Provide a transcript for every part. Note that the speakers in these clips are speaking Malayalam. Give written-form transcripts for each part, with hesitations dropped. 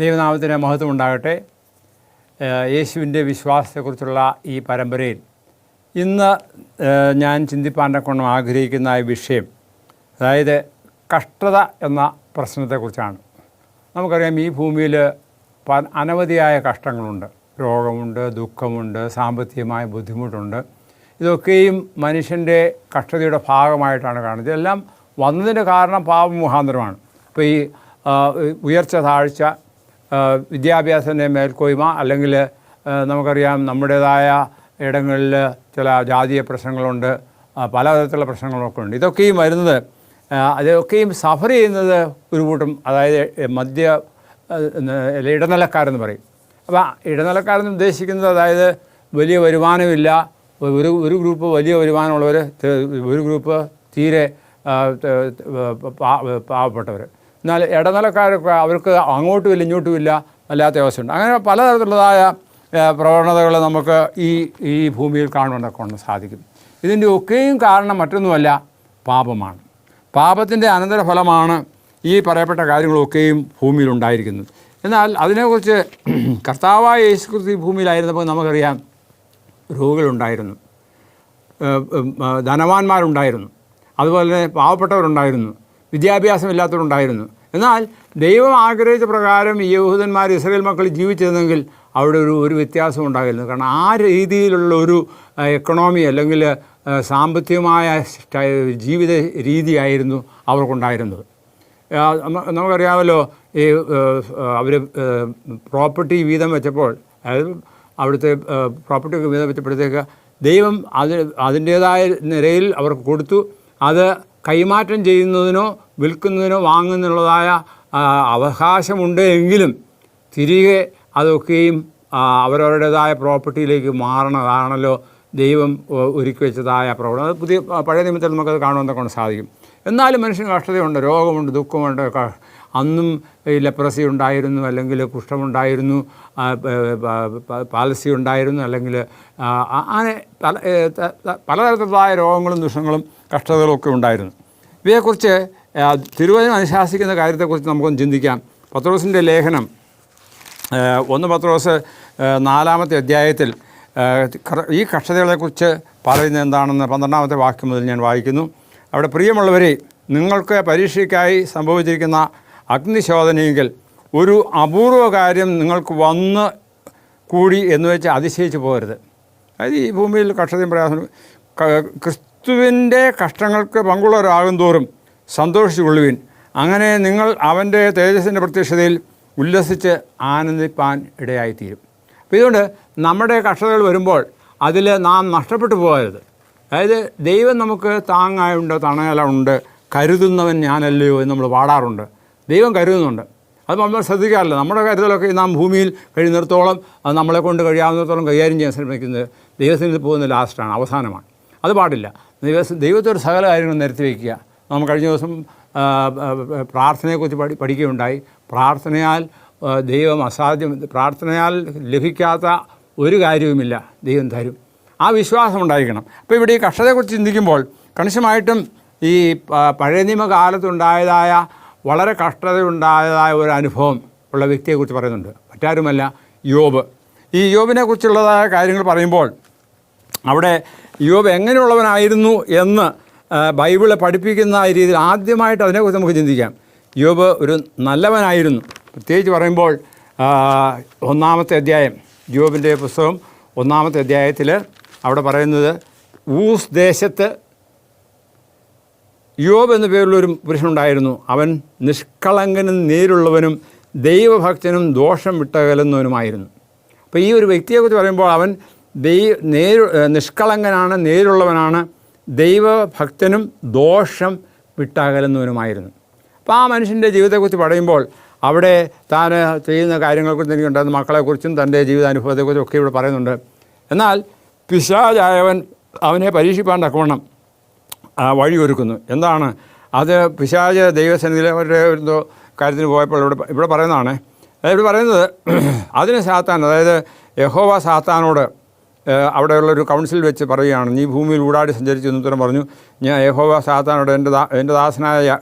ദൈവനാമത്തിന് മഹത്വം ഉണ്ടാകട്ടെ. യേശുവിൻ്റെ വിശ്വാസത്തെക്കുറിച്ചുള്ള ഈ പരമ്പരയിൽ ഇന്ന് ഞാൻ ചിന്തിപ്പാൻ കൊണ്ട് ആഗ്രഹിക്കുന്ന ഈ വിഷയം, അതായത് കഷ്ടത എന്ന പ്രശ്നത്തെക്കുറിച്ചാണ്. നമുക്കറിയാം, ഈ ഭൂമിയിൽ അനവധിയായ കഷ്ടങ്ങളുണ്ട്. രോഗമുണ്ട്, ദുഃഖമുണ്ട്, സാമ്പത്തികമായ ബുദ്ധിമുട്ടുണ്ട്. ഇതൊക്കെയും മനുഷ്യൻ്റെ കഷ്ടതയുടെ ഭാഗമായിട്ടാണ് കാണുന്നത്. ഇതെല്ലാം വന്നതിൻ്റെ കാരണം പാപമുഖാന്തരമാണ്. ഇപ്പോൾ ഈ ഉയർച്ച താഴ്ച, വിദ്യാഭ്യാസത്തിൻ്റെ മേൽക്കോയ്മ, അല്ലെങ്കിൽ നമുക്കറിയാം നമ്മുടേതായ ഇടങ്ങളിൽ ചില ജാതീയ പ്രശ്നങ്ങളുണ്ട്, പലതരത്തിലുള്ള പ്രശ്നങ്ങളൊക്കെ ഉണ്ട്. ഇതൊക്കെയും വരുന്നത്, അതൊക്കെയും സഫർ ചെയ്യുന്നത് ഒരു കൂട്ടം, അതായത് ഇടനിലക്കാരെന്ന് പറയും. അപ്പോൾ ഇടനിലക്കാരെന്ന് ഉദ്ദേശിക്കുന്നത്, അതായത് വലിയ വരുമാനമില്ല, ഒരു ഗ്രൂപ്പ് വലിയ വരുമാനമുള്ളവർ, ഒരു ഗ്രൂപ്പ് തീരെ പാവപ്പെട്ടവർ. എന്നാൽ ഇടനിലക്കാരൊക്കെ അവർക്ക് അങ്ങോട്ടുമില്ല ഇങ്ങോട്ടുമില്ല അല്ലാത്ത അവസ്ഥയുണ്ട്. അങ്ങനെ പലതരത്തിലുള്ളതായ പ്രവണതകൾ നമുക്ക് ഈ ഭൂമിയിൽ കാണുവാനൊക്കെ സാധിക്കും. ഇതിൻ്റെ ഒക്കെയും കാരണം മറ്റൊന്നുമല്ല, പാപമാണ്. പാപത്തിൻ്റെ അനന്തരഫലമാണ് ഈ പറയപ്പെട്ട കാര്യങ്ങളൊക്കെയും ഭൂമിയിൽ ഉണ്ടായിരിക്കുന്നത്. എന്നാൽ അതിനെക്കുറിച്ച് കർത്താവായ യേശുക്രിസ്തു ഭൂമിയിലായിരുന്നപ്പോൾ നമുക്കറിയാം, രോഗികളുണ്ടായിരുന്നു, ധനവാന്മാരുണ്ടായിരുന്നു, അതുപോലെ തന്നെ പാവപ്പെട്ടവരുണ്ടായിരുന്നു, വിദ്യാഭ്യാസമില്ലാത്തവരുണ്ടായിരുന്നു. എന്നാൽ ദൈവം ആഗ്രഹിച്ച പ്രകാരം ഈ യഹൂദന്മാർ, ഇസ്രായേൽ മക്കൾ ജീവിച്ചിരുന്നെങ്കിൽ അവിടെ ഒരു വ്യത്യാസം ഉണ്ടായിരുന്നു. കാരണം ആ രീതിയിലുള്ള ഒരു എക്കണോമി അല്ലെങ്കിൽ സാമ്പത്തികമായ ജീവിത രീതിയായിരുന്നു അവർക്കുണ്ടായിരുന്നത്. നമുക്കറിയാമല്ലോ, ഈ അവർ പ്രോപ്പർട്ടി വീതം വെച്ചപ്പോൾ, അതായത് അവിടുത്തെ പ്രോപ്പർട്ടി വീതം വെച്ചപ്പോഴത്തേക്ക് ദൈവം അതിൻ്റേതായ നിലയിൽ അവർക്ക് കൊടുത്തു. അത് കൈമാറ്റം ചെയ്യുന്നതിനോ വിൽക്കുന്നതിനോ വാങ്ങുന്നതിനുള്ളതായ അവകാശമുണ്ട് എങ്കിലും തിരികെ അതൊക്കെയും അവരവരുടേതായ പ്രോപ്പർട്ടിയിലേക്ക് മാറണതാണല്ലോ ദൈവം ഒരുക്കി വെച്ചതായ പ്രവണത. അത് പഴയ നിയമത്തിൽ നമുക്കത് കാണുവാൻ കൊണ്ട് സാധിക്കും. എന്നാലും മനുഷ്യന് കഷ്ടതയുണ്ട്, രോഗമുണ്ട്, ദുഃഖമുണ്ട്. അന്നും ലെപ്രസി ഉണ്ടായിരുന്നു, അല്ലെങ്കിൽ കുഷ്ഠമുണ്ടായിരുന്നു, പാലസി ഉണ്ടായിരുന്നു, അല്ലെങ്കിൽ അങ്ങനെ പലതരത്തിലുള്ളതായ രോഗങ്ങളും ദുഷ്ടങ്ങളും കഷ്ടതകളും ഒക്കെ ഉണ്ടായിരുന്നു. ഇവയെക്കുറിച്ച് തിരുവചനം അനുശാസിക്കുന്ന കാര്യത്തെക്കുറിച്ച് നമുക്കൊന്ന് ചിന്തിക്കാം. പത്രോസിൻ്റെ ലേഖനം 1 പത്രോസ് 4-ാമത്തെ അധ്യായത്തിൽ ഈ കഷ്ടതകളെക്കുറിച്ച് പറയുന്നത് എന്താണെന്ന് 12-ാമത്തെ വാക്യം മുതൽ ഞാൻ വായിക്കുന്നു. അവിടെ, പ്രിയമുള്ളവരെ, നിങ്ങൾക്ക് പരീക്ഷയ്ക്കായി സംഭവിച്ചിരിക്കുന്ന അഗ്നിശോധനയെങ്കിൽ ഒരു അപൂർവ കാര്യം നിങ്ങൾക്ക് വന്ന് കൂടി എന്ന് വെച്ച് അതിശയിച്ച് പോകരുത്. അതായത് ഈ ഭൂമിയിൽ കഷ്ടതയും പ്രയാസം, ക്രിസ്തുവിൻ്റെ കഷ്ടങ്ങൾക്ക് പങ്കുള്ളവരാകും തോറും സന്തോഷിച്ചുകൊള്ളുവിൻ. അങ്ങനെ നിങ്ങൾ അവൻ്റെ തേജസ്സിൻ്റെ പ്രത്യക്ഷതയിൽ ഉല്ലസിച്ച് ആനന്ദിപ്പാൻ ഇടയായിത്തീരും. അപ്പോൾ ഇതുകൊണ്ട് നമ്മുടെ കഷ്ടതകൾ വരുമ്പോൾ അതിൽ നാം നഷ്ടപ്പെട്ടു പോകരുത്. അതായത് ദൈവം നമുക്ക് താങ്ങായുണ്ട്, തണലുണ്ട്, കരുതുന്നവൻ ഞാനല്ലയോ എന്ന് നമ്മൾ പാടാറുണ്ട്. ദൈവം കരുതുന്നുണ്ട്. അത് നമ്മൾ ശ്രദ്ധിക്കാറില്ല. നമ്മുടെ കരുതലൊക്കെ നാം ഭൂമിയിൽ കഴിയുന്നിടത്തോളം, അത് നമ്മളെ കൊണ്ട് കഴിയാവുന്നിടത്തോളം കൈകാര്യം ചെയ്യാൻ ശ്രമിക്കുന്നത് ദൈവത്തിന് പോകുന്ന ലാസ്റ്റാണ്, അവസാനമാണ്. അത് പാടില്ല. ദൈവത്തോട് സകല കാര്യങ്ങളും നിരത്തി വയ്ക്കുക. നമ്മൾ കഴിഞ്ഞ ദിവസം പ്രാർത്ഥനയെക്കുറിച്ച് പഠിക്കുകയുണ്ടായി. പ്രാർത്ഥനയാൽ ദൈവം അസാധ്യം, പ്രാർത്ഥനയാൽ ലഭിക്കാത്ത ഒരു കാര്യവുമില്ല, ദൈവം തരും. ആ വിശ്വാസം ഉണ്ടായിരിക്കണം. അപ്പോൾ ഇവിടെ ഈ കഷ്ടതയെക്കുറിച്ച് ചിന്തിക്കുമ്പോൾ കണിശമായിട്ടും ഈ പഴയ നിയമകാലത്തുണ്ടായതായ വളരെ കഷ്ടതയുണ്ടായതായ ഒരു അനുഭവം ഉള്ള വ്യക്തിയെക്കുറിച്ച് പറയുന്നുണ്ട്. മറ്റാരുമല്ല, യോബ്. ഈ യോബിനെ കുറിച്ചുള്ളതായ കാര്യങ്ങൾ പറയുമ്പോൾ അവിടെ യോബ് എങ്ങനെയുള്ളവനായിരുന്നു എന്ന് ബൈബിള് പഠിപ്പിക്കുന്ന രീതിയിൽ ആദ്യമായിട്ട് അതിനെക്കുറിച്ച് നമുക്ക് ചിന്തിക്കാം. യോബ് ഒരു നല്ലവനായിരുന്നു. പ്രത്യേകിച്ച് പറയുമ്പോൾ 1-ാമത്തെ അധ്യായം, യോബിൻ്റെ പുസ്തകം 1-ാമത്തെ അധ്യായത്തിൽ അവിടെ പറയുന്നത്, ഊസ് ദേശത്ത് യോബ് എന്ന പേരുള്ളൊരു പുരുഷനുണ്ടായിരുന്നു. അവൻ നിഷ്കളങ്കനും നേരുള്ളവനും ദൈവഭക്തനും ദോഷം വിട്ടകലുന്നവനുമായിരുന്നു. അപ്പോൾ ഈ ഒരു വ്യക്തിയെക്കുറിച്ച് പറയുമ്പോൾ അവൻ നിഷ്കളങ്കനാണ്, നേരുള്ളവനാണ്, ദൈവഭക്തനും ദോഷം വിട്ടകലുന്നവനുമായിരുന്നു. അപ്പോൾ ആ മനുഷ്യൻ്റെ ജീവിതത്തെക്കുറിച്ച് പറയുമ്പോൾ അവിടെ താൻ ചെയ്യുന്ന കാര്യങ്ങളെക്കുറിച്ച് എനിക്കുണ്ടായിരുന്ന മക്കളെക്കുറിച്ചും തൻ്റെ ജീവിതാനുഭവത്തെക്കുറിച്ചും ഒക്കെ ഇവിടെ പറയുന്നുണ്ട്. എന്നാൽ പിശാചായവൻ അവനെ പരീക്ഷിപ്പാൻ തക്കവണ്ണം വഴിയൊരുക്കുന്നു. എന്താണ് അത്? പിശാച് ദൈവസന്നിധിയിൽ അവരുടെ എന്തോ കാര്യത്തിന് പോയപ്പോൾ ഇവിടെ പറയുന്നതാണ്. ഇവിടെ പറയുന്നത്, അതിന് സാത്താൻ, അതായത് യഹോവ സാത്താനോട് അവിടെയുള്ളൊരു കൗൺസിൽ വെച്ച് പറയുകയാണ്, നീ ഭൂമിയിൽ ഊടാടി സഞ്ചരിച്ചു എന്ന് ഉത്തരം പറഞ്ഞു. ഞാൻ യഹോവ സാത്താനോട്, എൻ്റെ ദാസനായ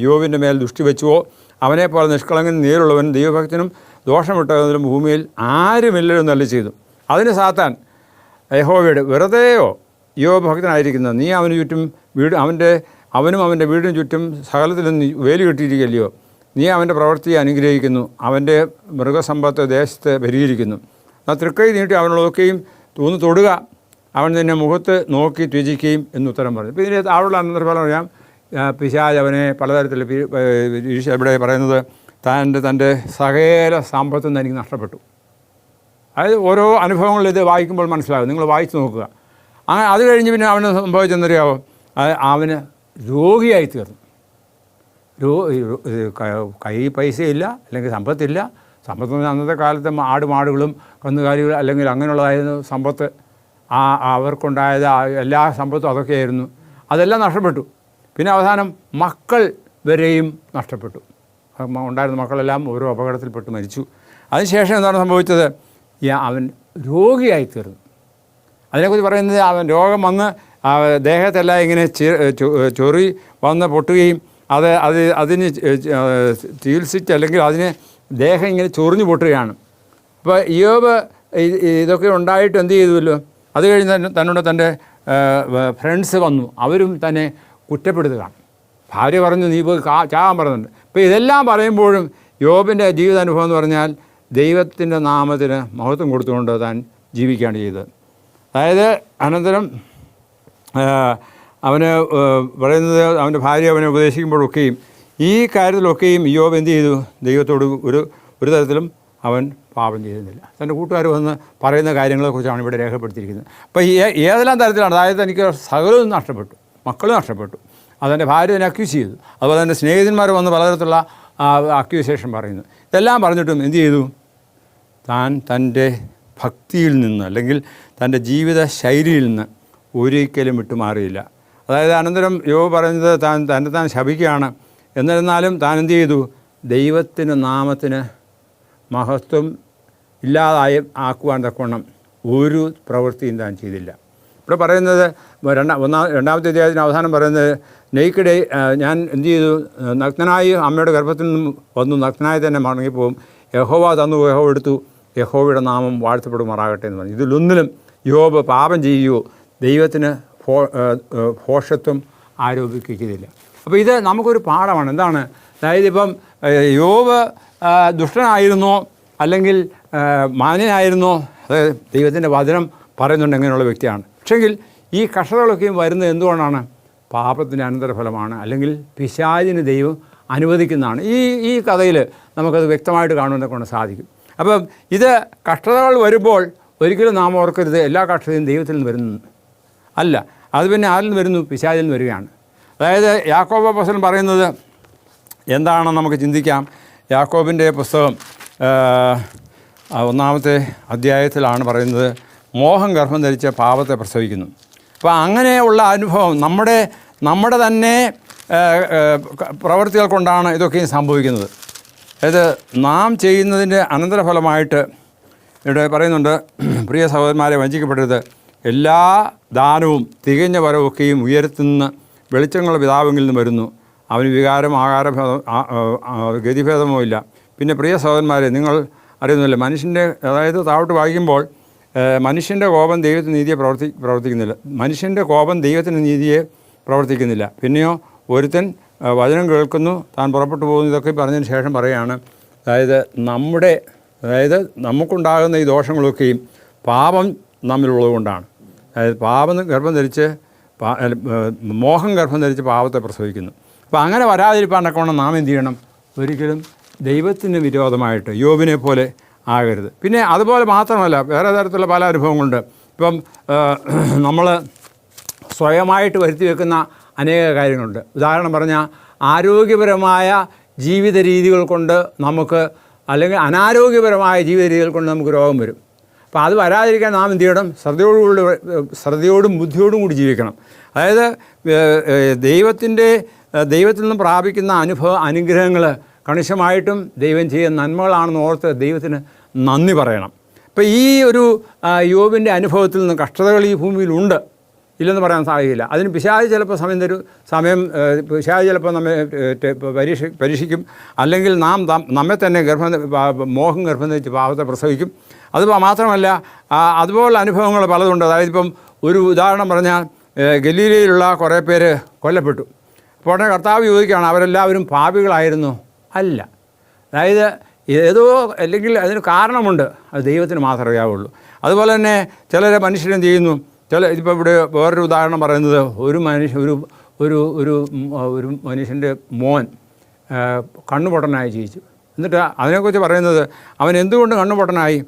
യോബിൻ്റെ മേൽ ദൃഷ്ടി വെച്ചുവോ? അവനെപ്പോലെ നിഷ്കളങ്കനും നേരുള്ളവനും ദൈവഭക്തനും ദോഷമിട്ടതിലും ഭൂമിയിൽ ആരുമില്ലെന്നല്ല ചെയ്തു. അതിന് സാത്താൻ യഹോവയോട്, വെറുതെയോ യോബ് ഭക്തനായിരിക്കുന്നത്, നീ അവന് ചുറ്റും അവനും അവൻ്റെ വീടിന് ചുറ്റും സകലത്തിലും വേലി കെട്ടിയിരിക്കല്ലയോ, നീ അവൻ്റെ പ്രവൃത്തിയെ അനുഗ്രഹിക്കുന്നു, അവൻ്റെ മൃഗസമ്പത്ത് ദേശത്ത് പരിഹരിക്കുന്നു, ആ തൃക്കൈ നീട്ടി അവനുള്ളതൊക്കെയും തൊടുക, അവൻ നിന്നെ മുഖത്ത് നോക്കി ത്യജിക്കുകയും എന്നുത്തരം പറഞ്ഞു. ഇപ്പോൾ ഇതിൻ്റെ താഴെയുള്ള അനന്തരഫലം അറിയാം. പിശാച് അവനെ പലതരത്തിൽ ഇവിടെ പറയുന്നത് തൻ്റെ സകല സമ്പത്തും തനിക്ക് നഷ്ടപ്പെട്ടു. അതായത് ഓരോ അനുഭവങ്ങളിൽ ഇത് വായിക്കുമ്പോൾ മനസ്സിലാകും, നിങ്ങൾ വായിച്ച് നോക്കുക. അങ്ങനെ അത് കഴിഞ്ഞ് പിന്നെ അവന് സംഭവിച്ചെന്നറിയാമോ, അവന് രോഗിയായി തീർന്നു. കൈ പൈസയില്ല, അല്ലെങ്കിൽ സമ്പത്തില്ല. സമ്പത്ത് അന്നത്തെ കാലത്ത് ആടുമാടുകളും കന്നുകാലികൾ അല്ലെങ്കിൽ അങ്ങനെയുള്ളതായിരുന്നു സമ്പത്ത്. അവർക്കുണ്ടായത് എല്ലാ സമ്പത്തും അതൊക്കെയായിരുന്നു. അതെല്ലാം നഷ്ടപ്പെട്ടു. പിന്നെ അവസാനം മക്കൾ വരെയും നഷ്ടപ്പെട്ടു. ഉണ്ടായിരുന്ന മക്കളെല്ലാം ഓരോ അപകടത്തിൽപ്പെട്ട് മരിച്ചു. അതിനുശേഷം എന്താണ് സംഭവിച്ചത്, അവൻ രോഗിയായി തീർന്നു. അതിനെക്കുറിച്ച് പറയുന്നത്, അവൻ രോഗം വന്ന് ദേഹത്തെല്ലാം ഇങ്ങനെ ചൊറി വന്ന് പൊട്ടുകയും അതിന് ചികിത്സിച്ച് അല്ലെങ്കിൽ അതിന് ദേഹം ഇങ്ങനെ ചൊറിഞ്ഞു പൊട്ടുകയാണ്. അപ്പോൾ യോബ് ഇതൊക്കെ ഉണ്ടായിട്ട് എന്ത് ചെയ്തുവല്ലോ, അത് കഴിഞ്ഞ് തന്നോട് തൻ്റെ ഫ്രണ്ട്സ് വന്നു, അവരും തന്നെ കുറ്റപ്പെടുത്തുകയാണ്. ഭാര്യ പറഞ്ഞു, നീ പോയി ചാകാൻ പറയുന്നുണ്ട്. അപ്പോൾ ഇതെല്ലാം പറയുമ്പോഴും യോബിൻ്റെ ജീവിതാനുഭവം എന്ന് പറഞ്ഞാൽ ദൈവത്തിൻ്റെ നാമത്തിന് മഹത്വം കൊടുത്തുകൊണ്ട് താൻ ജീവിക്കുകയാണ് ചെയ്തത്. അതായത് അനന്തരം അവന് പറയുന്നത്, അവൻ്റെ ഭാര്യ അവനെ ഉപദേശിക്കുമ്പോഴൊക്കെയും ഈ കാര്യത്തിലൊക്കെയും യോബ് എന്ത് ചെയ്തു, ദൈവത്തോട് ഒരു തരത്തിലും അവൻ പാപം ചെയ്തിരുന്നില്ല. തൻ്റെ കൂട്ടുകാർ വന്ന് പറയുന്ന കാര്യങ്ങളെക്കുറിച്ചാണ് ഇവിടെ രേഖപ്പെടുത്തിയിരിക്കുന്നത്. അപ്പോൾ ഏതെല്ലാം തരത്തിലാണ്, അതായത് എനിക്ക് സകലവും നഷ്ടപ്പെട്ടു, മക്കളും നഷ്ടപ്പെട്ടു, അതെൻ്റെ ഭാര്യ തന്നെ അക്യൂസ് ചെയ്തു, അതുപോലെ തന്നെ സ്നേഹിതന്മാർ വന്ന് പലതരത്തിലുള്ള അക്യൂസേഷൻ പറയുന്നു. ഇതെല്ലാം പറഞ്ഞിട്ടും എന്ത് ചെയ്തു, താൻ തൻ്റെ ഭക്തിയിൽ നിന്ന് അല്ലെങ്കിൽ തൻ്റെ ജീവിത ശൈലിയിൽ നിന്ന് ഒരിക്കലും വിട്ടുമാറിയില്ല. അതായത് അനന്തരം യോബ് പറയുന്നത് താൻ ശപിക്കുകയാണ്. എന്നിരുന്നാലും താൻ എന്ത് ചെയ്തു, ദൈവത്തിൻ്റെ നാമത്തിന് മഹത്വം ഇല്ലാതായി ആക്കുവാൻ തക്കവണ്ണം ഒരു പ്രവൃത്തിയും താൻ ചെയ്തില്ല. ഇവിടെ പറയുന്നത് രണ്ടാമത്തെ അധ്യായത്തിന് അവസാനം പറയുന്നത്, നെയ്ക്കിടെ ഞാൻ എന്ത് ചെയ്തു, നഗ്നനായി അമ്മയുടെ ഗർഭത്തിൽ നിന്നും വന്നു, നഗ്നനായി തന്നെ മടങ്ങിപ്പോവും, യഹോവ തന്നു, യഹോവ എടുത്തു, യഹോവയുടെ നാമം വാഴ്ത്തപ്പെടുമാറാകട്ടെ എന്ന് പറഞ്ഞു. ഇതിലൊന്നിലും യോബ് പാപം ചെയ്യുകയോ ദൈവത്തിന് ഭോഷത്വം ആരോപിക്കുകയില്ല. അപ്പോൾ ഇത് നമുക്കൊരു പാഠമാണ്. എന്താണ്, അതായത് ഇപ്പം യോബ് ദുഷ്ടനായിരുന്നോ അല്ലെങ്കിൽ മാന്യനായിരുന്നോ, അതായത് ദൈവത്തിൻ്റെ വചനം പറയുന്നുണ്ട് എങ്ങനെയുള്ള വ്യക്തിയാണ്. പക്ഷെങ്കിൽ ഈ കഷ്ടതകളൊക്കെയും വരുന്നത് എന്തുകൊണ്ടാണ്, പാപത്തിൻ്റെ അനന്തരഫലമാണ്, അല്ലെങ്കിൽ പിശാചിന് ദൈവം അനുവദിക്കുന്നതാണ്. ഈ കഥയിൽ നമുക്കത് വ്യക്തമായിട്ട് കാണുവാൻ കൊണ്ട് സാധിക്കും. അപ്പം ഇത് കഷ്ടതകൾ വരുമ്പോൾ ഒരിക്കലും നാം ഓർക്കരുത് എല്ലാ കഷ്ടതയും ദൈവത്തിൽ നിന്ന് വരുന്നു അല്ല, അത് പിന്നെ ആരിൽ നിന്ന് വരുന്നു, പിശാചിൽ നിന്ന് വരികയാണ്. അതായത് യാക്കോബ് അപ്പോസ്തലൻ പറയുന്നത് എന്താണെന്ന് നമുക്ക് ചിന്തിക്കാം. യാക്കോബിൻ്റെ പുസ്തകം 1-ാമത്തെ അധ്യായത്തിലാണ് പറയുന്നത്, മോഹം ഗർഭം ധരിച്ച പാപത്തെ പ്രസവിക്കുന്നു. അപ്പോൾ അങ്ങനെയുള്ള അനുഭവം നമ്മുടെ തന്നെ പ്രവൃത്തികൾ കൊണ്ടാണ് ഇതൊക്കെയും സംഭവിക്കുന്നത്. അതായത് നാം ചെയ്യുന്നതിൻ്റെ അനന്തരഫലമായിട്ട് ഇവിടെ പറയുന്നുണ്ട്, പ്രിയ സഹോദരന്മാരെ വഞ്ചിക്കപ്പെടരുത്, എല്ലാ ദാനവും തികഞ്ഞ വരവൊക്കെയും ഉയരത്തുനിന്ന് വെളിച്ചങ്ങളുടെ പിതാവെങ്കിൽ നിന്ന് വരുന്നു, അവന് വികാരം ആകാരഭേദം ഗതിഭേദമോ ഇല്ല. പിന്നെ പ്രിയ സഹോദരന്മാരെ, നിങ്ങൾ അറിയുന്നില്ല, മനുഷ്യൻ്റെ, അതായത് താഴോട്ട് വായിക്കുമ്പോൾ, മനുഷ്യൻ്റെ കോപം ദൈവത്തിന് നീതിയെ പ്രവർത്തിക്കുന്നില്ല, മനുഷ്യൻ്റെ കോപം ദൈവത്തിന് നീതിയെ പ്രവർത്തിക്കുന്നില്ല. പിന്നെയോ ഒരുത്തൻ വചനം കേൾക്കുന്നു, താൻ പുറപ്പെട്ടു പോകുന്നു, ഇതൊക്കെ പറഞ്ഞതിന് ശേഷം പറയുകയാണ്, അതായത് നമുക്കുണ്ടാകുന്ന ഈ ദോഷങ്ങളൊക്കെയും പാപം നമ്മിലുള്ളത് കൊണ്ടാണ്. അതായത് മോഹം ഗർഭം ധരിച്ച് പാപത്തെ പ്രസവിക്കുന്നു. അപ്പോൾ അങ്ങനെ വരാതിരിപ്പാണ്ടൊക്കെ നാം എന്ത് ചെയ്യണം, ഒരിക്കലും ദൈവത്തിന് വിരോധമായിട്ട് യോബിനെ പോലെ ആകരുത്. പിന്നെ അതുപോലെ മാത്രമല്ല, വേറെ തരത്തിലുള്ള പല അനുഭവങ്ങളുണ്ട്. ഇപ്പം നമ്മൾ സ്വയമായിട്ട് വരുത്തി വെക്കുന്ന അനേക കാര്യങ്ങളുണ്ട്. ഉദാഹരണം പറഞ്ഞാൽ, ആരോഗ്യപരമായ ജീവിത രീതികൾ കൊണ്ട് നമുക്ക്, അല്ലെങ്കിൽ അനാരോഗ്യപരമായ ജീവിത രീതികൾ കൊണ്ട് നമുക്ക് രോഗം വരും. അപ്പോൾ അത് വരാതിരിക്കാൻ നാം എന്ത് ചെയ്യണം, ശ്രദ്ധയോടും ബുദ്ധിയോടും കൂടി ജീവിക്കണം. അതായത് ദൈവത്തിൽ നിന്നും പ്രാപിക്കുന്ന അനുഗ്രഹങ്ങൾ കണിശമായിട്ടും ദൈവം ചെയ്യുന്ന നന്മകളാണെന്ന് ഓർത്ത് ദൈവത്തിന് നന്ദി പറയണം. അപ്പോൾ ഈ ഒരു യോബിൻ്റെ അനുഭവത്തിൽ നിന്ന് കഷ്ടതകൾ ഈ ഭൂമിയിലുണ്ട്. ഇല്ലെന്ന് പറയാൻ സാധിക്കില്ല. അതിന് പിശാച് ചിലപ്പോൾ പിശാച് ചിലപ്പോൾ നമ്മെ പരീക്ഷിക്കും. അല്ലെങ്കിൽ നമ്മെ തന്നെ മോഹം ഗർഭം ധരിച്ച് പാപത്തെ പ്രസവിക്കും. അത് മാത്രമല്ല, അതുപോലുള്ള അനുഭവങ്ങൾ പലതുണ്ട്. അതായത് ഇപ്പം ഒരു ഉദാഹരണം പറഞ്ഞാൽ, ഗലീലയിലുള്ള കുറേ പേര് കൊല്ലപ്പെട്ടു. അപ്പോൾ ഉടനെ കർത്താവ് ചോദിക്കുകയാണ്, അവരെല്ലാവരും പാപികളായിരുന്നു? അല്ല. അതായത് അല്ലെങ്കിൽ അതിന് കാരണമുണ്ട്, അത് ദൈവത്തിന് മാത്രമേ അറിയാവുള്ളൂ. അതുപോലെ തന്നെ ചിലരെ മനുഷ്യരെന്ത് ചെയ്യുന്നു, ഇതിപ്പോൾ ഇവിടെ വേറൊരു ഉദാഹരണം പറയുന്നത്, ഒരു മനുഷ്യൻ്റെ മോൻ കണ്ണുപൊട്ടനായി ജീവിച്ചു. എന്നിട്ട് അതിനെക്കുറിച്ച് പറയുന്നത്, അവൻ എന്തുകൊണ്ട് കണ്ണുപൊട്ടനായി?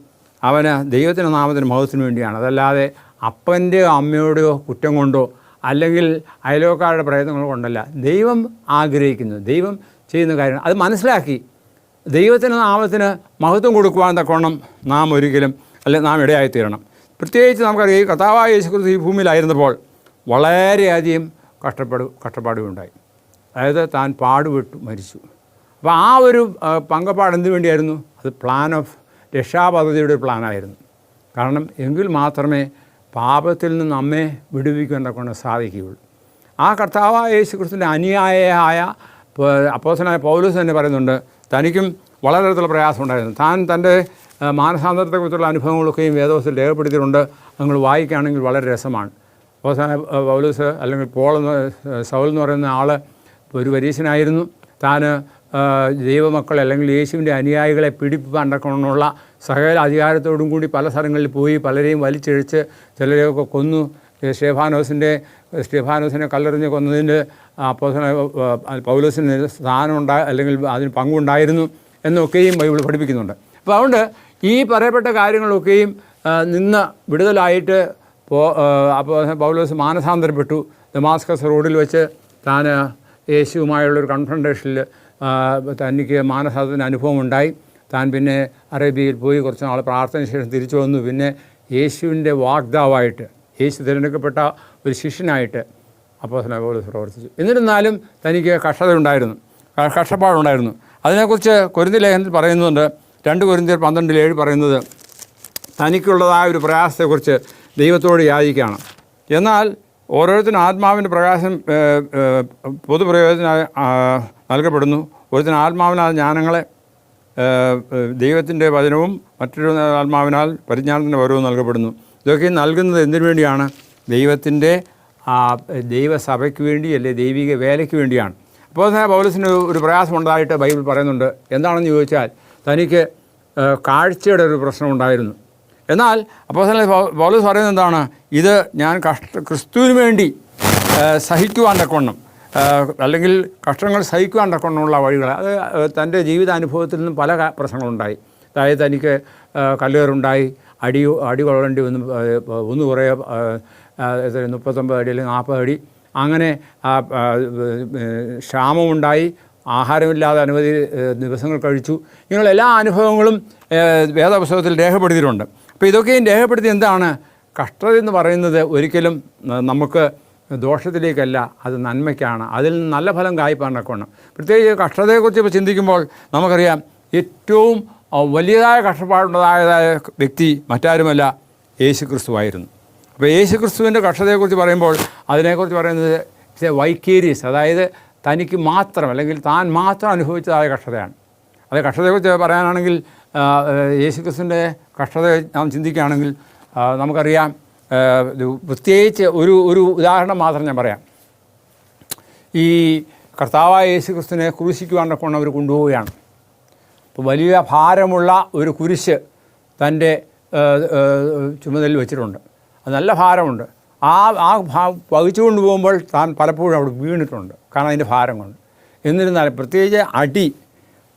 അവന് ദൈവത്തിൻ്റെ നാമത്തിന് മഹത്വത്തിന് വേണ്ടിയാണ്. അതല്ലാതെ അപ്പൻ്റെയോ അമ്മയോടെയോ കുറ്റം കൊണ്ടോ അല്ലെങ്കിൽ അയൽവക്കാരുടെ പ്രയത്നങ്ങൾ കൊണ്ടല്ല. ദൈവം ആഗ്രഹിക്കുന്നു, ദൈവം ചെയ്യുന്ന കാര്യമാണ്. അത് മനസ്സിലാക്കി ദൈവത്തിൻ്റെ നാമത്തിന് മഹത്വം കൊടുക്കുവാൻ തക്കവണ്ണം നാം ഇടയായിത്തീരണം. പ്രത്യേകിച്ച് നമുക്കറിയാം, കർത്താവായ യേശുക്രിസ്തു ഈ ഭൂമിയിലായിരുന്നപ്പോൾ വളരെയധികം കഷ്ടപ്പാടുകളുണ്ടായി. അതായത് താൻ പാടുപെട്ടു മരിച്ചു. അപ്പോൾ ആ ഒരു പങ്കപ്പാട് എന്തിനു വേണ്ടിയായിരുന്നു? അത് പ്ലാൻ ഓഫ് രക്ഷാപദ്ധതിയുടെ ഒരു പ്ലാനായിരുന്നു. കാരണം എങ്കിൽ മാത്രമേ പാപത്തിൽ നിന്ന് നമ്മെ വിടുവിക്കാൻ കൊണ്ട് സാധിക്കുകയുള്ളൂ. ആ കർത്താവായ യേശുക്രിസ്തുവിൻ്റെ അനുയായിയായ അപ്പോസ്തലനായ പൗലോസ് തന്നെ പറയുന്നുണ്ട്, തനിക്കും വളരെ തരത്തിലുള്ള പ്രയാസം ഉണ്ടായിരുന്നു. താൻ തൻ്റെ മാനസാന്തരത്തെക്കുറിച്ചുള്ള അനുഭവങ്ങളൊക്കെയും വേദപുസ്തകത്തിൽ രേഖപ്പെടുത്തിയിട്ടുണ്ട്. നിങ്ങൾ വായിക്കുകയാണെങ്കിൽ വളരെ രസമാണ്. അപ്പോസ്തലനായ പൗലോസ് അല്ലെങ്കിൽ സൗൽ എന്ന് പറയുന്ന ആൾ ഒരു പരീശനായിരുന്നു. താൻ ദൈവമക്കളെ അല്ലെങ്കിൽ യേശുവിൻ്റെ അനുയായികളെ പിടിപ്പാണ്ടക്കൊണ്ടുള്ള സകല അധികാരത്തോടും കൂടി പല സ്ഥലങ്ങളിൽ പോയി പലരെയും വലിച്ചിഴച്ച് ചിലരെയൊക്കെ കൊന്നു. സ്റ്റെഫാനോസിനെ കല്ലെറിഞ്ഞ് കൊന്നതിൻ്റെ അപ്പോസ്തലനായ പൗലോസിന് അല്ലെങ്കിൽ അതിന് പങ്കുണ്ടായിരുന്നു എന്നൊക്കെയും ബൈബിൾ പഠിപ്പിക്കുന്നുണ്ട്. അപ്പോൾ അതുകൊണ്ട് ഈ പറയപ്പെട്ട കാര്യങ്ങളൊക്കെയും നിന്ന് വിടുതലായിട്ട് പൗലോസ് മാനസാന്തരപ്പെട്ടു. ദമാസ്കസ് റോഡിൽ വെച്ച് താൻ യേശുവുമായുള്ളൊരു കൺഫ്രണ്ടേഷനിൽ തനിക്ക് മാനസാന്തരത്തിന് അനുഭവം ഉണ്ടായി. താൻ പിന്നെ അറേബ്യയിൽ പോയി കുറച്ച് നാൾ പ്രാർത്ഥന ശേഷം തിരിച്ചു വന്നു. പിന്നെ യേശുവിൻ്റെ വാഗ്ദാവായിട്ട്, യേശു തിരഞ്ഞെടുക്കപ്പെട്ട ഒരു ശിഷ്യനായിട്ട് അപ്പോസ്തലനായ പൗലോസ് പ്രവർത്തിച്ചു. എന്നിരുന്നാലും തനിക്ക് കഷ്ടപ്പാടുണ്ടായിരുന്നു. അതിനെക്കുറിച്ച് കൊരിന്ത്യർ ലേഖനത്തിൽ പറയുന്നുണ്ട്. 2 കൊരിന്ത്യർ 12:7 പറയുന്നത്, തനിക്കുള്ളതായ ഒരു പ്രയാസത്തെക്കുറിച്ച് ദൈവത്തോട് യാചിക്കുകയാണ്. എന്നാൽ ഓരോരുത്തരും ആത്മാവിൻ്റെ പ്രകാശം പൊതുപ്രയോജനമായി നൽകപ്പെടുന്നു. ഒരുത്തിന് ആത്മാവിനാൽ ജ്ഞാനങ്ങളെ, ദൈവത്തിൻ്റെ വചനവും മറ്റൊരു ആത്മാവിനാൽ പരിജ്ഞാനത്തിൻ്റെ വരവും നൽകപ്പെടുന്നു. ഇതൊക്കെ നൽകുന്നത് എന്തിനു വേണ്ടിയാണ്? ദൈവത്തിൻ്റെ ദൈവസഭയ്ക്ക് വേണ്ടി, അല്ലെ ദൈവിക വേലയ്ക്ക് വേണ്ടിയാണ്. അപ്പോൾ പൗലോസിന് ഒരു പ്രയാസം ഉണ്ടായിട്ട് ബൈബിൾ പറയുന്നുണ്ട്. എന്താണെന്ന് ചോദിച്ചാൽ, തനിക്ക് കാഴ്ചയുടെ ഒരു പ്രശ്നമുണ്ടായിരുന്നു. എന്നാൽ അപ്പോസ്തലൻ പൗലോസ് പറയുന്നത് എന്താണ്? ഇത് ഞാൻ ക്രിസ്തുവിന് വേണ്ടി സഹിക്കുവാൻ തക്കവണ്ണം, അല്ലെങ്കിൽ കഷ്ടങ്ങൾ സഹിക്കുവാൻ തക്കവണ്ണമുള്ള വഴികൾ, അത് തൻ്റെ ജീവിതാനുഭവത്തിൽ നിന്നും പല പ്രശ്നങ്ങളുണ്ടായി. അതായത് തനിക്ക് കല്ലേറുണ്ടായി, അടി കൊള്ളേണ്ടി ഒന്ന് കുറേ 39 അടി അല്ലെങ്കിൽ 40 അടി, അങ്ങനെ ക്ഷാമമുണ്ടായി, ആഹാരമില്ലാതെ അനവധി ദിവസങ്ങൾ കഴിച്ചു. ഇങ്ങനെയുള്ള എല്ലാ അനുഭവങ്ങളും വേദപുസ്തകത്തിൽ രേഖപ്പെടുത്തിയിട്ടുണ്ട്. അപ്പോൾ ഇതൊക്കെയും രേഖപ്പെടുത്തി എന്താണ്? കഷ്ടത എന്ന് പറയുന്നത് ഒരിക്കലും നമുക്ക് ദോഷത്തിലേക്കല്ല, അത് നന്മയ്ക്കാണ്. അതിൽ നിന്ന് നല്ല ഫലം കായ്പാണ്ടക്കണം. പ്രത്യേകിച്ച് കഷ്ടതയെക്കുറിച്ച് ഇപ്പോൾ ചിന്തിക്കുമ്പോൾ നമുക്കറിയാം, ഏറ്റവും വലിയതായ കഷ്ടപ്പാടുള്ളതായ വ്യക്തി മറ്റാരുമല്ല, യേശുക്രിസ്തുവായിരുന്നു. അപ്പോൾ യേശുക്രിസ്തുവിൻ്റെ കഷ്ടതയെക്കുറിച്ച് പറയുമ്പോൾ അതിനെക്കുറിച്ച് പറയുന്നത് വൈക്കേരിയസ്, അതായത് തനിക്ക് മാത്രം അല്ലെങ്കിൽ താൻ മാത്രം അനുഭവിച്ചതായ കഷ്ടതയാണ്. അത് കഷ്ടതയെക്കുറിച്ച് പറയാനാണെങ്കിൽ യേശുക്രിസ്തുവിൻ്റെ കഷ്ടത നാം ചിന്തിക്കുകയാണെങ്കിൽ നമുക്കറിയാം. പ്രത്യേകിച്ച് ഒരു ഉദാഹരണം മാത്രം ഞാൻ പറയാം. ഈ കർത്താവായ യേശുക്രിസ്തുവിനെ ക്രൂശിക്കുവാനൊക്കെ അവർ കൊണ്ടുപോവുകയാണ്. അപ്പോൾ വലിയ ഭാരമുള്ള ഒരു കുരിശ് തൻ്റെ ചുമതലയിൽ വെച്ചിട്ടുണ്ട്. അത് നല്ല ഭാരമുണ്ട്. ആ വഹിച്ചു കൊണ്ടുപോകുമ്പോൾ താൻ പലപ്പോഴും അവിടെ വീണിട്ടുണ്ട്, കാരണം അതിൻ്റെ ഭാരം കൊണ്ട്. എന്നിരുന്നാലും പ്രത്യേകിച്ച്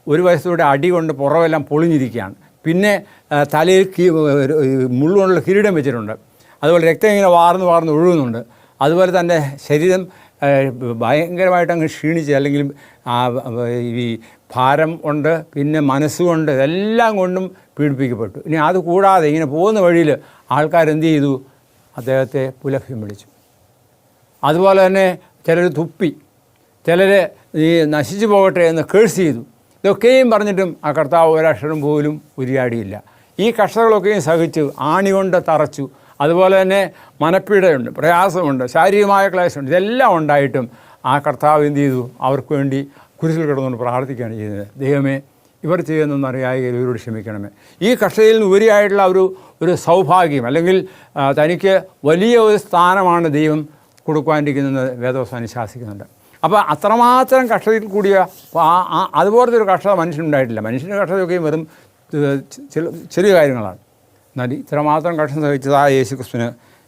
ഒരു വയസ്സോടെ അടി കൊണ്ട് പുറമെല്ലാം പൊളിഞ്ഞിരിക്കുകയാണ്. പിന്നെ തലയിൽ മുള്ളുകൊണ്ടുള്ള കിരീടം വെച്ചിട്ടുണ്ട്. അതുപോലെ രക്തം ഇങ്ങനെ വാർന്ന് ഒഴുകുന്നുണ്ട്. അതുപോലെ തൻ്റെ ശരീരം ഭയങ്കരമായിട്ട് അങ്ങ് ക്ഷീണിച്ച്, അല്ലെങ്കിൽ ഈ ഭാരം കൊണ്ട്, പിന്നെ മനസ്സുകൊണ്ട്, എല്ലാം കൊണ്ടും പീഡിപ്പിക്കപ്പെട്ടു. ഇനി അതുകൂടാതെ ഇങ്ങനെ പോകുന്ന വഴിയിൽ ആൾക്കാരെന്ത് ചെയ്തു? അദ്ദേഹത്തെ പുലഭ്യം വിളിച്ചു. അതുപോലെ തന്നെ ചിലർ തുപ്പി, ചിലർ ഈ നശിച്ചു പോകട്ടെ എന്ന് കേഴ്സ് ചെയ്തു. ഇതൊക്കെയും പറഞ്ഞിട്ടും ആ കർത്താവ് ഒരക്ഷരം പോലും ഉരിയാടിയില്ല. ഈ കഷ്ടതകളൊക്കെയും സഹിച്ചു, ആണി കൊണ്ട് തറച്ചു. അതുപോലെ തന്നെ മനപ്പീഡയുണ്ട്, പ്രയാസമുണ്ട്, ശാരീരികമായ ക്ലേശമുണ്ട്. ഇതെല്ലാം ഉണ്ടായിട്ടും ആ കർത്താവ് എന്ത് ചെയ്തു? അവർക്ക് വേണ്ടി കുരിശിൽ കിടന്നുകൊണ്ട് പ്രാർത്ഥിക്കുകയാണ് ചെയ്യുന്നത്. ദൈവമേ, ഇവർ ചെയ്യുന്നതെന്ന് അറിയാമെങ്കിൽ ഇവരോട് ക്ഷമിക്കണമേ. ഈ കഷ്ടതയിൽ നിന്ന് ഉപരിയായിട്ടുള്ള ഒരു സൗഭാഗ്യം, അല്ലെങ്കിൽ തനിക്ക് വലിയ ഒരു സ്ഥാനമാണ് ദൈവം കൊടുക്കുവാനിരിക്കുന്നത് വേദവസം അനുശാസിക്കുന്നുണ്ട്. അപ്പോൾ അത്രമാത്രം കഷ്ടതയിൽ കൂടിയ അതുപോലത്തെ ഒരു കഷ്ടത മനുഷ്യനുണ്ടായിട്ടില്ല. മനുഷ്യൻ്റെ കഷ്ടതയൊക്കെയും വെറും ചെറിയ കാര്യങ്ങളാണ്. എന്നാൽ ഇത്രമാത്രം കഷ്ടത സഹിച്ചതായ യേശു ക്രിസ്തുവിന്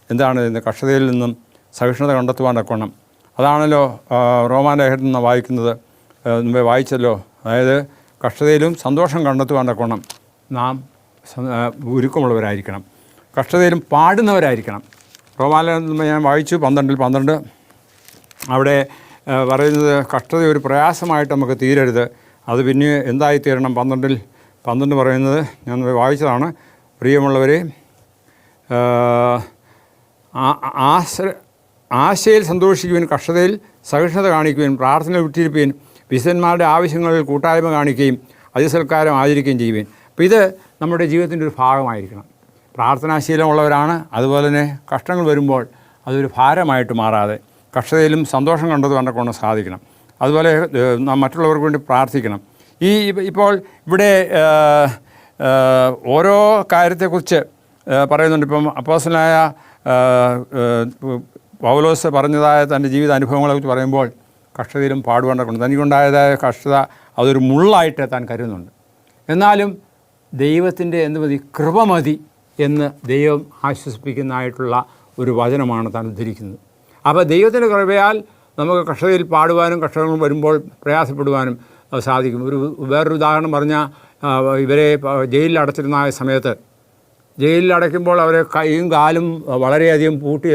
എന്താണ് ഇന്ന് കഷ്ടതയിൽ നിന്നും സഹിഷ്ണുത കണ്ടെത്തുവാൻ തക്കവണ്ണം. അതാണല്ലോ റോമാലേഖനത്തിൽ നിന്ന് വായിക്കുന്നത്, മുമ്പേ വായിച്ചല്ലോ. അതായത് കഷ്ടതയിലും സന്തോഷം കണ്ടെത്തുവാൻ തക്കവണ്ണം നാം ഒരുക്കമുള്ളവരായിരിക്കണം, കഷ്ടതയിലും പാടുന്നവരായിരിക്കണം. റോമാലേഖനത്തിൽ ഞാൻ വായിച്ചു 12 അവിടെ പറയുന്നത് കഷ്ടത ഒരു പ്രയാസമായിട്ട് നമുക്ക് തീരരുത്, അത് പിന്നെ എന്തായിത്തീരണം. 12 പറയുന്നത് ഞാൻ വായിച്ചതാണ്. പ്രിയമുള്ളവരെ, ആശയിൽ സന്തോഷിക്കുവാൻ, കഷ്ടതയിൽ സഹിഷ്ണുത കാണിക്കുവാൻ, പ്രാർത്ഥന വിട്ടിരിക്കുകയും, വിശുദ്ധന്മാരുടെ ആവശ്യങ്ങളിൽ കൂട്ടായ്മ കാണിക്കുകയും, അതിസൽക്കാരം ആചരിക്കുകയും ചെയ്യുവാൻ. അപ്പോൾ ഇത് നമ്മുടെ ജീവിതത്തിൻ്റെ ഒരു ഭാഗമായിരിക്കണം. പ്രാർത്ഥനാശീലമുള്ളവരാണ്. അതുപോലെ തന്നെ കഷ്ടങ്ങൾ വരുമ്പോൾ അതൊരു ഭാരമായിട്ട് മാറാതെ കഷ്ടതയിലും സന്തോഷം കണ്ടതുകൊണ്ട് സാധിക്കണം. അതുപോലെ നാം മറ്റുള്ളവർക്ക് വേണ്ടി പ്രാർത്ഥിക്കണം. ഇപ്പോൾ ഇവിടെ ഓരോ കാര്യത്തെക്കുറിച്ച് പറയുന്നുണ്ട്. ഇപ്പം അപ്പോസ്തലനായ പൗലോസ് പറഞ്ഞതായ തൻ്റെ ജീവിത അനുഭവങ്ങളെക്കുറിച്ച് പറയുമ്പോൾ കഷ്ടതയിലും പാടുപെടേണ്ടതുണ്ട്. തനിക്കുണ്ടായതായ കഷ്ടത അതൊരു മുള്ളായിട്ട് താൻ കരുതുന്നുണ്ട്. എന്നാലും ദൈവത്തിൻ്റെ കൃപ മതി എന്ന് ദൈവം ആശ്വസിപ്പിക്കുന്നതായിട്ടുള്ള ഒരു വചനമാണ് താൻ ഉദ്ധരിക്കുന്നത്. അപ്പോൾ ദൈവത്തിൻ്റെ കൃപയാൽ നമുക്ക് കഷ്ടതയിൽ പാടുവാനും കഷ്ടങ്ങൾ വരുമ്പോൾ പ്രയാസപ്പെടുവാനും സാധിക്കും. വേറൊരു ഉദാഹരണം പറഞ്ഞാൽ, ഇവരെ ജയിലിൽ അടച്ചിരുന്ന സമയത്ത്, ജയിലിൽ അടയ്ക്കുമ്പോൾ അവരെ കൈയും കാലും വളരെയധികം പൂട്ടി,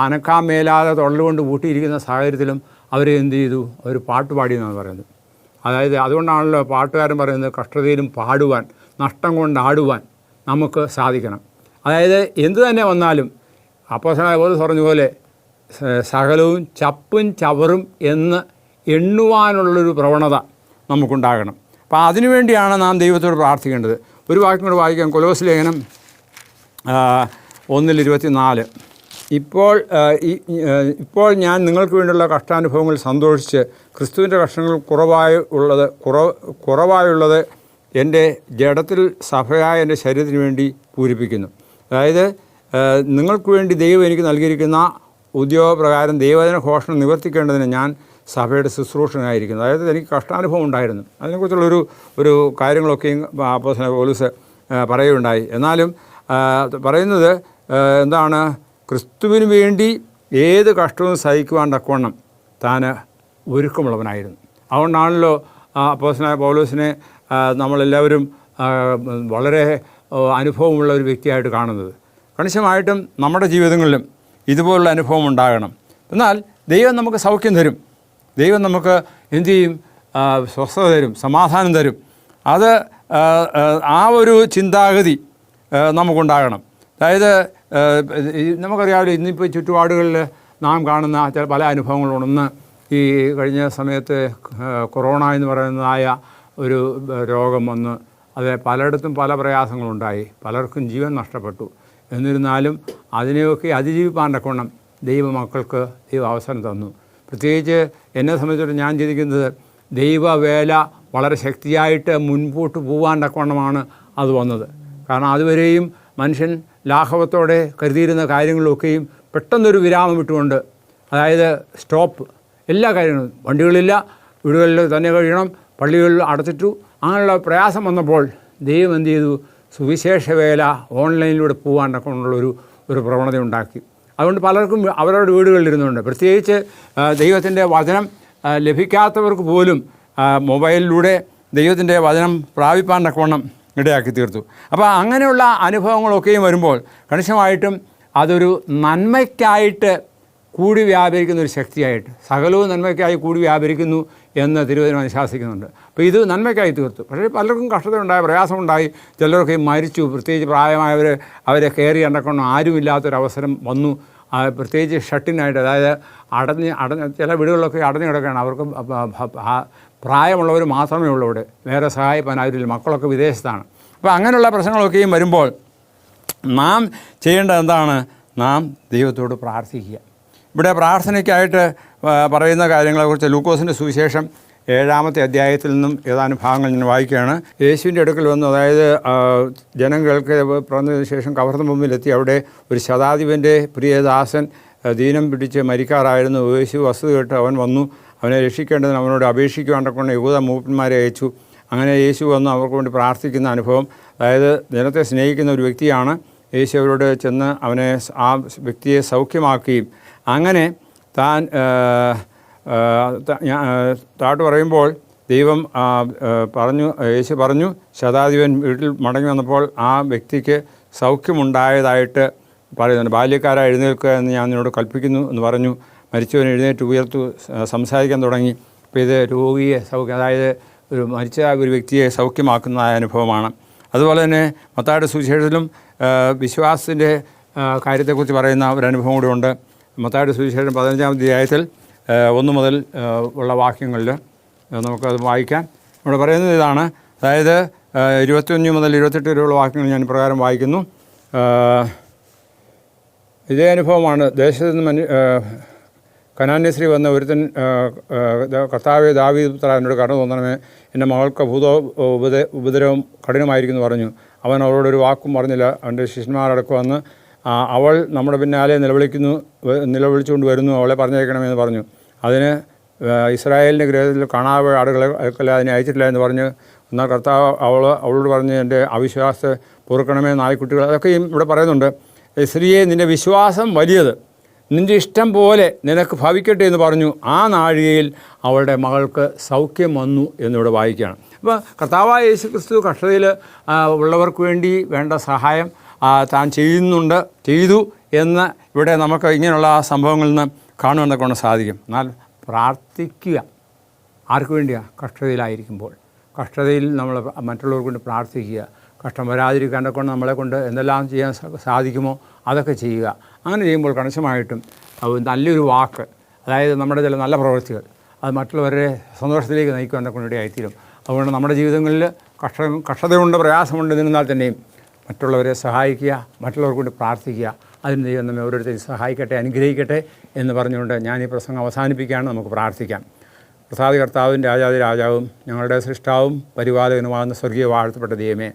അനക്കാൻ മേലാതെ തൊള്ളുകൊണ്ട് പൂട്ടിയിരിക്കുന്ന സാഹചര്യത്തിലും അവർ എന്ത് ചെയ്തു? അവർ പാട്ടുപാടിയെന്നാണ് പറയുന്നത്. അതായത് അതുകൊണ്ടാണല്ലോ പാട്ടുകാരൻ പറയുന്നത്, കഷ്ടതയിലും പാടുവാൻ, നഷ്ടം കൊണ്ടാടുവാൻ നമുക്ക് സാധിക്കണം. അതായത് എന്തു തന്നെ വന്നാലും അപ്പോസ്തലനായ പൗലോസ് പറഞ്ഞ പോലെ സകലവും ചപ്പും ചവറും എന്ന് എണ്ണുവാനുള്ളൊരു പ്രവണത നമുക്കുണ്ടാകണം. അപ്പോൾ അതിനുവേണ്ടിയാണ് നാം ദൈവത്തോട് പ്രാർത്ഥിക്കേണ്ടത്. ഒരു വാക്യം കൂടെ വായിക്കാം. കൊലോസ്യ ലേഖനം 1:24. ഇപ്പോൾ ഞാൻ നിങ്ങൾക്ക് വേണ്ടിയുള്ള കഷ്ടാനുഭവങ്ങൾ സന്തോഷിച്ച് ക്രിസ്തുവിൻ്റെ കഷ്ടങ്ങൾ കുറവായുള്ളത് എൻ്റെ ജഡത്തിൽ സഭയായ എൻ്റെ ശരീരത്തിന് വേണ്ടി പൂരിപ്പിക്കുന്നു. അതായത് നിങ്ങൾക്ക് വേണ്ടി ദൈവം എനിക്ക് നൽകിയിരിക്കുന്ന ഉദ്യോഗപ്രകാരം ദൈവവചന ഘോഷണം നിവർത്തിക്കേണ്ടതിന് ഞാൻ സഭയുടെ ശുശ്രൂഷകനായിരിക്കുന്നു. അതായത് എനിക്ക് കഷ്ടാനുഭവം ഉണ്ടായിരുന്നു. അതിനെക്കുറിച്ചുള്ളൊരു കാര്യങ്ങളൊക്കെയും അപ്പോസ്തലനായ പൗലോസ് പറയുകയുണ്ടായി. എന്നാലും പറയുന്നത് എന്താണ്? ക്രിസ്തുവിന് വേണ്ടി ഏത് കഷ്ടവും സഹിക്കുവാൻ തക്കവണ്ണം താൻ ഒരുക്കമുള്ളവനായിരുന്നു. അതുകൊണ്ടാണല്ലോ അപ്പോസ്തലനായ പൗലോസിനെ നമ്മളെല്ലാവരും വളരെ അനുഭവമുള്ള ഒരു വ്യക്തിയായിട്ട് കാണുന്നത്. കണിശമായിട്ടും നമ്മുടെ ജീവിതങ്ങളിലും ഇതുപോലുള്ള അനുഭവം ഉണ്ടാകണം. എന്നാൽ ദൈവം നമുക്ക് സൗഖ്യം തരും, ദൈവം നമുക്ക് എന്തു ചെയ്യും? സ്വസ്ഥത തരും, സമാധാനം തരും. അത് ആ ഒരു ചിന്താഗതി നമുക്കുണ്ടാകണം. അതായത് നമുക്കറിയാമല്ലോ, ഇന്നിപ്പോൾ ചുറ്റുപാടുകളിൽ നാം കാണുന്ന പല അനുഭവങ്ങളുണ്ട്. ഈ കഴിഞ്ഞ സമയത്ത് കൊറോണ എന്ന് പറയുന്നതായ ഒരു രോഗം വന്ന് അത് പലയിടത്തും പല പ്രയാസങ്ങളുണ്ടായി, പലർക്കും ജീവൻ നഷ്ടപ്പെട്ടു. എന്നിരുന്നാലും അതിനെയൊക്കെ അതിജീവിപ്പാൻ തക്കവണ്ണം ദൈവമക്കൾക്ക് ദൈവം അവസരം തന്നു. പ്രത്യേകിച്ച് എന്നെ സംബന്ധിച്ചിടത്തോളം ഞാൻ ചിന്തിക്കുന്നത്, ദൈവവേല വളരെ ശക്തിയായിട്ട് മുൻപോട്ട് പോകാൻ തക്കവണ്ണമാണ് അത് വന്നത്. കാരണം അതുവരെയും മനുഷ്യൻ ലാഘവത്തോടെ കരുതിയിരുന്ന കാര്യങ്ങളൊക്കെയും പെട്ടെന്നൊരു വിരാമം ഇട്ടുകൊണ്ട്, അതായത് സ്റ്റോപ്പ്, എല്ലാ കാര്യങ്ങളും, വണ്ടികളില്ല, വീടുകളിൽ തന്നെ കഴിയണം, പള്ളികളിൽ അടച്ചിട്ടു, അങ്ങനെയുള്ള പ്രയാസം വന്നപ്പോൾ ദൈവം എന്ത് ചെയ്തു? സുവിശേഷ വേല ഓൺലൈനിലൂടെ പോകാനൊക്കെ ഒരു പ്രവണത ഉണ്ടാക്കി. അതുകൊണ്ട് പലർക്കും അവരവരുടെ വീടുകളിലിരുന്നുണ്ട്. പ്രത്യേകിച്ച് ദൈവത്തിൻ്റെ വചനം ലഭിക്കാത്തവർക്ക് പോലും മൊബൈലിലൂടെ ദൈവത്തിൻ്റെ വചനം പ്രാപിപ്പാൻ തക്കവണ്ണം ഇടയാക്കി തീർത്തു. അപ്പോൾ അങ്ങനെയുള്ള അനുഭവങ്ങളൊക്കെയും വരുമ്പോൾ കണിശമായിട്ടും അതൊരു നന്മയ്ക്കായിട്ട് കൂടി വ്യാപരിക്കുന്ന ഒരു ശക്തിയായിട്ട്, സകലവും നന്മയ്ക്കായി കൂടി വ്യാപരിക്കുന്നു എന്ന് തിരുവചനം അനുശാസിക്കുന്നുണ്ട്. അപ്പോൾ ഇത് നന്മയ്ക്കായി തീർത്തു. പക്ഷേ പലർക്കും കഷ്ടതയുണ്ടായി, പ്രയാസമുണ്ടായി, ചിലരൊക്കെ മരിച്ചു. പ്രത്യേകിച്ച് പ്രായമായവർ, അവരെ കയറി കണ്ടക്കൊണ്ട് ആരുമില്ലാത്തൊരവസരം വന്നു. പ്രത്യേകിച്ച് ഷട്ടിനായിട്ട്, അതായത് അടഞ്ഞ് ചില വീടുകളിലൊക്കെ അടഞ്ഞു കിടക്കുകയാണ്. അവർക്ക് പ്രായമുള്ളവർ മാത്രമേ ഉള്ളൂ ഇവിടെ, വേറെ സഹായിപ്പാൻ ആരുമില്ല, മക്കളൊക്കെ വിദേശത്താണ്. അപ്പോൾ അങ്ങനെയുള്ള പ്രശ്നങ്ങളൊക്കെയും വരുമ്പോൾ നാം ചെയ്യേണ്ടത് എന്താണ്? നാം ദൈവത്തോട് പ്രാർത്ഥിക്കുക. ഇവിടെ പ്രാർത്ഥനയ്ക്കായിട്ട് പറയുന്ന കാര്യങ്ങളെക്കുറിച്ച് ലൂക്കോസിൻ്റെ സുവിശേഷം 7-ാമത്തെ അധ്യായത്തിൽ നിന്നും ഏതാനും ഭാഗങ്ങൾ ഞാൻ വായിക്കുകയാണ്. യേശുവിൻ്റെ അടുക്കൽ വന്നു, അതായത് ജനങ്ങൾക്ക് പറഞ്ഞതിന് ശേഷം കവർന്നഭൂമിയിലെത്തി. അവിടെ ഒരു ശതാധിപൻ്റെ പ്രിയദാസൻ ദീനം പിടിച്ച് മരിക്കാറായിരുന്നു. യേശു വസ്തു കേട്ട് അവൻ വന്നു. അവനെ രക്ഷിക്കേണ്ടതിന് അവനോട് അപേക്ഷിക്കുവാണ്ടക്കൊണ്ട് യഹൂദ മൂപ്പന്മാരെ അയച്ചു. അങ്ങനെ യേശു വന്ന് അവർക്ക് വേണ്ടി പ്രാർത്ഥിക്കുന്ന അനുഭവം, അതായത് ജനത്തെ സ്നേഹിക്കുന്ന ഒരു വ്യക്തിയാണ്. യേശു അവരോട് ചെന്ന് അവനെ ആ വ്യക്തിയെ സൗഖ്യമാക്കുകയും അങ്ങനെ താൻ താട്ട് പറയുമ്പോൾ ദൈവം യേശു പറഞ്ഞു, ശതാധിപൻ വീട്ടിൽ മടങ്ങി വന്നപ്പോൾ ആ വ്യക്തിക്ക് സൗഖ്യമുണ്ടായതായിട്ട് പറയുന്നുണ്ട്. ബാല്യക്കാരായി എഴുന്നേൽക്കുക എന്ന് ഞാൻ നിന്നോട് കൽപ്പിക്കുന്നു എന്ന് പറഞ്ഞു. മരിച്ചവൻ എഴുന്നേറ്റ് ഉയർത്തു സംസാരിക്കാൻ തുടങ്ങി. അപ്പോൾ ഇത് രോഗിയെ അതായത് ഒരു മരിച്ച ഒരു വ്യക്തിയെ സൗഖ്യമാക്കുന്നതായ അനുഭവമാണ്. അതുപോലെ തന്നെ മത്തായിയുടെ സുവിശേഷത്തിലും വിശ്വാസത്തിൻ്റെ കാര്യത്തെക്കുറിച്ച് പറയുന്ന ഒരു അനുഭവം കൂടെ ഉണ്ട്. മത്തായിയുടെ സുവിശേഷം 15-ാം അധ്യായത്തിൽ 1 മുതൽ ഉള്ള വാക്യങ്ങളിൽ നമുക്കത് വായിക്കാം. ഇവിടെ പറയുന്നത് ഇതാണ്, അതായത് 21 മുതൽ 28 വരെയുള്ള വാക്യങ്ങൾ ഞാൻ പ്രകാരം വായിക്കുന്നു. ഇതേ അനുഭവമാണ്. ദേശത്ത് നിന്ന് കനാന്യശ്രീ വന്ന ഒരുത്തൻ, കർത്താവേ ദാവീദ് പുത്രാ എന്നോട് കരുണ തോന്നണമേ, എൻ്റെ മകൾക്ക് ഉപദ്രവം കഠിനമായിരിക്കുന്നു പറഞ്ഞു. അവൻ അവളോടൊരു വാക്കും പറഞ്ഞില്ല. അവൻ്റെ ശിഷ്യന്മാരടക്കം വന്ന് അവൾ നമ്മുടെ പിന്നാലെ നിലവിളിച്ചുകൊണ്ട് വരുന്നു, അവളെ പറഞ്ഞേക്കണമെന്ന് പറഞ്ഞു. അതിന് ഇസ്രായേലിൻ്റെ ഗൃഹത്തിൽ കാണാതെ ആടുകളെ അതിനെ അയച്ചിട്ടില്ല എന്ന് പറഞ്ഞ്, എന്നാൽ കർത്താവ് അവളോട് പറഞ്ഞ് എൻ്റെ അവിശ്വാസത്തെ പൊറുക്കണമേ, നായ്ക്കുട്ടികൾ, അതൊക്കെയും ഇവിടെ പറയുന്നുണ്ട്. സ്ത്രീയെ, നിൻ്റെ വിശ്വാസം വലിയത്, നിൻ്റെ ഇഷ്ടം പോലെ നിനക്ക് ഭവിക്കട്ടെ എന്ന് പറഞ്ഞു. ആ നാഴികയിൽ അവളുടെ മകൾക്ക് സൗഖ്യം വന്നു എന്നിവിടെ വായിക്കുകയാണ്. അപ്പോൾ കർത്താവായ യേശു ക്രിസ്തു കഷ്ടതയിൽ ഉള്ളവർക്ക് വേണ്ടി വേണ്ട സഹായം താൻ ചെയ്തു എന്ന് ഇവിടെ നമുക്ക് ഇങ്ങനെയുള്ള സംഭവങ്ങളിൽ നിന്ന് കാണുമെന്നൊക്കെ കൊണ്ട് സാധിക്കും. എന്നാൽ പ്രാർത്ഥിക്കുക ആർക്ക് വേണ്ടിയാണ്? കഷ്ടതയിലായിരിക്കുമ്പോൾ കഷ്ടതയിൽ നമ്മൾ മറ്റുള്ളവർക്ക് കൊണ്ട് പ്രാർത്ഥിക്കുക. കഷ്ടം വരാതിരിക്കാനെ കൊണ്ട് നമ്മളെ കൊണ്ട് എന്തെല്ലാം ചെയ്യാൻ സാധിക്കുമോ അതൊക്കെ ചെയ്യുക. അങ്ങനെ ചെയ്യുമ്പോൾ കണിശമായിട്ടും നല്ലൊരു വാക്ക്, അതായത് നമ്മുടെ ചില നല്ല പ്രവൃത്തികൾ, അത് മറ്റുള്ളവരെ സന്തോഷത്തിലേക്ക് നയിക്കുവാനെ കൊണ്ടിടയായിത്തീരും. അതുകൊണ്ട് നമ്മുടെ ജീവിതങ്ങളിൽ കഷ്ടതയുണ്ട്, പ്രയാസമുണ്ട്, എന്നിരുന്നാൽ തന്നെയും മറ്റുള്ളവരെ സഹായിക്കുക, മറ്റുള്ളവർക്ക് കൊണ്ട് പ്രാർത്ഥിക്കുക. അതിന് ദൈവം നമ്മെ ഓരോരുത്തരും സഹായിക്കട്ടെ, അനുഗ്രഹിക്കട്ടെ എന്ന് പറഞ്ഞുകൊണ്ട് ഞാൻ ഈ പ്രസംഗം അവസാനിപ്പിക്കുകയാണ്. നമുക്ക് പ്രാർത്ഥിക്കാം. പ്രസാദി കർത്താവും രാജാതി രാജാവും ഞങ്ങളുടെ സൃഷ്ടാവും പരിപാലകനുമാകുന്ന സ്വർഗീയ വാഴ്ത്തപ്പെട്ട ദൈവമേ,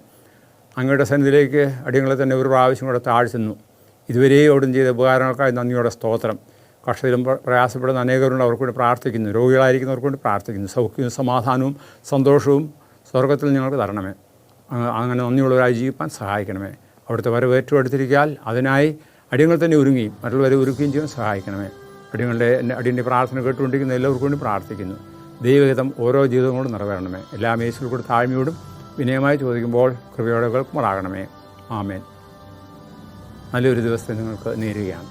അങ്ങയുടെ സന്നിധിയിലേക്ക് അടിയങ്ങളെ തന്നെ ഒരു പ്രാവശ്യം കൂടെ താഴ്ത്തുന്നു. ഇതുവരെയും അവിടുന്ന് ചെയ്ത ഉപകാരങ്ങൾക്കായി നന്ദിയോടെ സ്തോത്രം. കഷ്ടത്തിലും പ്രയാസപ്പെടുന്ന അനേകരുണ്ട്, അവർക്ക് വേണ്ടി പ്രാർത്ഥിക്കുന്നു. രോഗികളായിരിക്കുന്നവർക്ക് വേണ്ടി പ്രാർത്ഥിക്കുന്നു. സൗഖ്യവും സമാധാനവും സന്തോഷവും സ്വർഗത്തിൽ ഞങ്ങൾക്ക് തരണമേ. അങ്ങനെ നന്ദിയുള്ളവരായി ജീവിക്കാൻ സഹായിക്കണമേ. അവിടുത്തെ വരവേറ്റു എടുത്തിരിക്കാൻ അതിനായി അടിയങ്ങൾ തന്നെ ഒരുങ്ങുകയും മറ്റുള്ളവരെ ഒരുക്കുകയും ചെയ്യാൻ സഹായിക്കണമേ. അടിയൻ്റെ പ്രാർത്ഥന കേട്ടുകൊണ്ടിരിക്കുന്ന എല്ലാവർക്കും വേണ്ടി പ്രാർത്ഥിക്കുന്നു. ദൈവഹിതം ഓരോ ജീവിതം കൊണ്ടും നിറവേറണമേ. എല്ലാം യേശുവിൽ കൂടി താഴ്മയോടും വിനയമായി ചോദിക്കുമ്പോൾ കൃപയോടെ കേൾക്കുമാറാകണമേ. ആമേൻ. നല്ലൊരു ദിവസത്തെ നിങ്ങൾക്ക് നേരുകയാണ്.